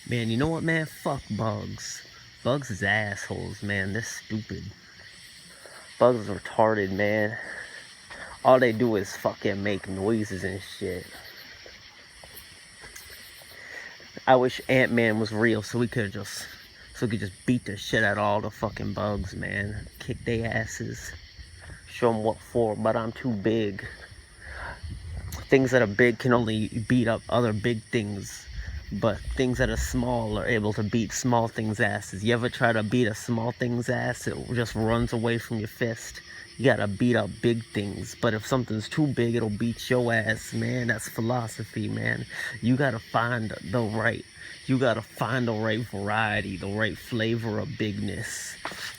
Man, you know what, man? Fuck bugs. Bugs is assholes, man. They're stupid. Bugs are retarded, man. All they do is fucking make noises and shit. I wish Ant-Man was real so we could just beat the shit out of all the fucking bugs, man. Kick their asses. Show them what for, but I'm too big. Things that are big can only beat up other big things, but things that are small are able to beat small things' asses. You ever try to beat a small thing's ass? It just runs away from your fist. You gotta beat up big things, but if something's too big, it'll beat your ass, man. That's philosophy, man. You gotta find the right variety, the right flavor of bigness.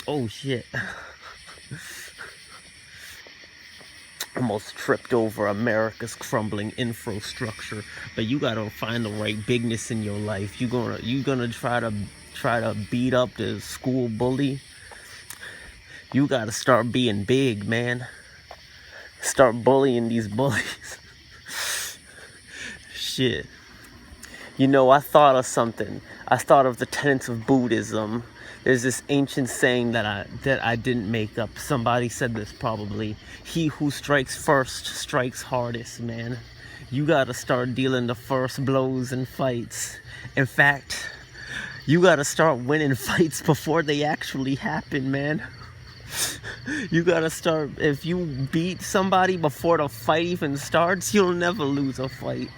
Oh shit. Almost tripped over America's crumbling infrastructure, but you gotta find the right bigness in your life. You gonna try to beat up the school bully. You gotta start being big, man. Start bullying these bullies. Shit. You know, I thought of something. I thought of the tenets of Buddhism. There's this ancient saying that I didn't make up. Somebody said this probably. He who strikes first strikes hardest, man. You gotta start dealing the first blows in fights. In fact, you gotta start winning fights before they actually happen, man. You gotta start. If you beat somebody before the fight even starts, you'll never lose a fight.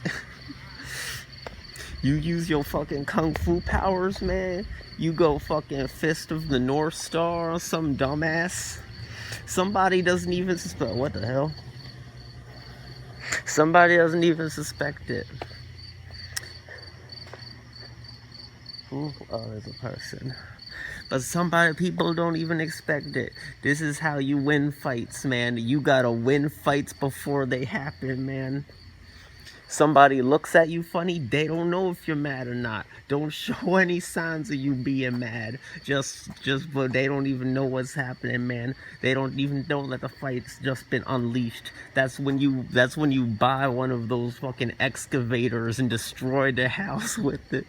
You use your fucking kung fu powers, man. You go fucking Fist of the North Star or some dumbass. Somebody doesn't even suspect. What the hell? Somebody doesn't even suspect it. Ooh, oh, there's a person. But people don't even expect it. This is how you win fights, man. You gotta win fights before they happen, man. Somebody looks at you funny, they don't know if you're mad or not. Don't show any signs of you being mad. But they don't even know what's happening, man. They don't even know that the fight's just been unleashed. That's when you buy one of those fucking excavators and destroy the house with it.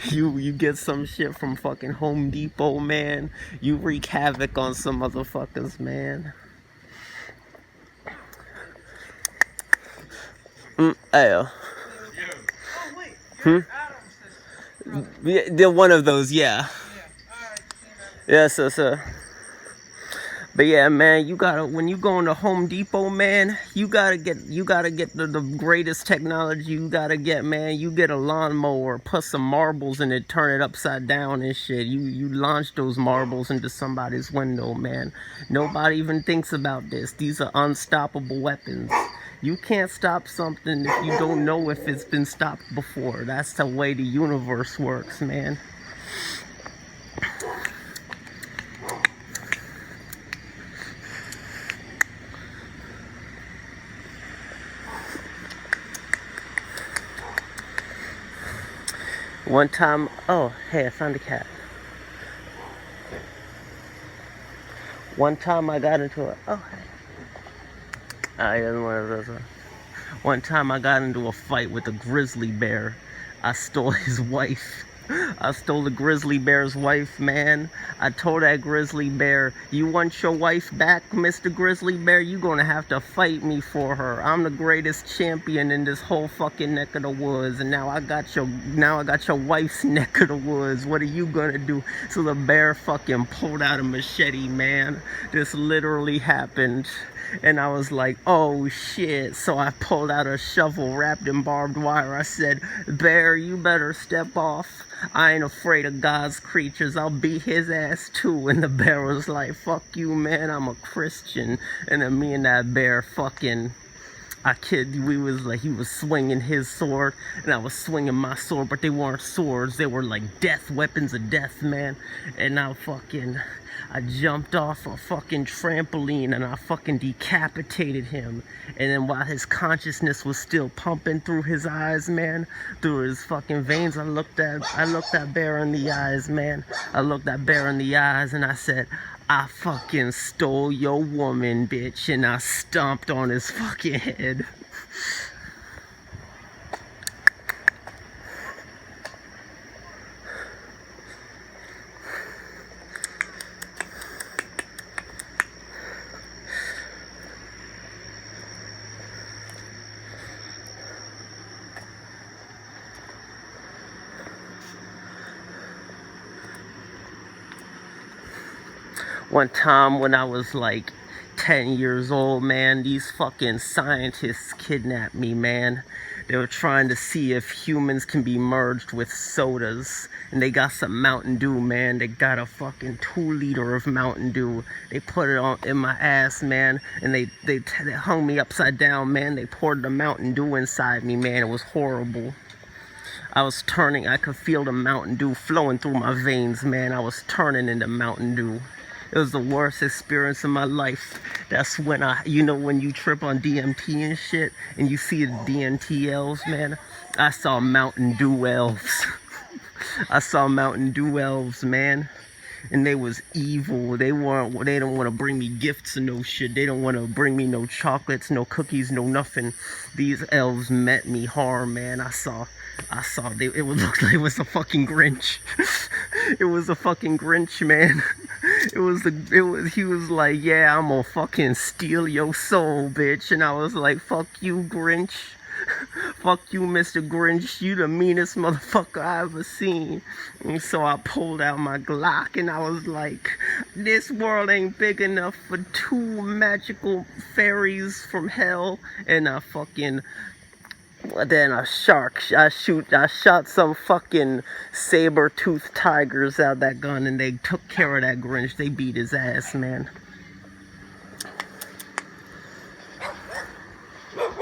You get some shit from fucking Home Depot, man. You wreak havoc on some motherfuckers, man. Oh. Yeah, they're one of those, yeah. Yeah, so. But yeah, man, when you go into Home Depot, man, you gotta get the greatest technology you gotta get, man. You get a lawnmower, put some marbles in it, turn it upside down and shit. You launch those marbles into somebody's window, man. Nobody even thinks about this. These are unstoppable weapons. You can't stop something if you don't know if it's been stopped before. That's the way the universe works, man. One time, oh, hey, I found a cat. One time I got into One time I got into a fight with a grizzly bear. I stole his wife. I stole the grizzly bear's wife, man. I told that grizzly bear, you want your wife back, Mr. Grizzly Bear? You gonna have to fight me for her. I'm the greatest champion in this whole fucking neck of the woods, and now I got your wife's neck of the woods. What are you gonna do? So the bear fucking pulled out a machete, man. This literally happened. And I was like, oh shit. So I pulled out a shovel wrapped in barbed wire. I said, bear, you better step off. I ain't afraid of God's creatures. I'll beat his ass too. And the bear was like, fuck you, man. I'm a Christian. And then me and that bear fucking, he was swinging his sword and I was swinging my sword, but they weren't swords. They were like weapons of death, man. And I jumped off a fucking trampoline and I fucking decapitated him. And then while his consciousness was still pumping through his eyes, man, through his fucking veins, I looked that bear in the eyes, man. I looked that bear in the eyes and I said, I fucking stole your woman, bitch, and I stomped on his fucking head. One time when I was like 10 years old, man, these fucking scientists kidnapped me, man. They were trying to see if humans can be merged with sodas. And they got some Mountain Dew, man. They got a fucking 2 liter of Mountain Dew. They put it on in my ass, man. And they hung me upside down, man. They poured the Mountain Dew inside me, man. It was horrible. I was turning. I could feel the Mountain Dew flowing through my veins, man. I was turning into Mountain Dew. It was the worst experience of my life. That's when when you trip on DMT and shit, and you see the DMT elves, man. I saw Mountain Dew elves. I saw Mountain Dew elves, man. And they was evil. They don't want to bring me gifts and no shit. They don't want to bring me no chocolates, no cookies, no nothing. These elves meant me harm, man. It would look like it was a fucking Grinch. It was a fucking Grinch, man. He was like, yeah, I'm gonna fucking steal your soul, bitch. And I was like, fuck you, Grinch. Fuck you, Mr. Grinch. You the meanest motherfucker I ever seen. And so I pulled out my Glock and I was like, this world ain't big enough for 2 magical fairies from hell and a fucking... Then a shark. I shot some fucking saber-toothed tigers out of that gun and they took care of that Grinch. They beat his ass, man.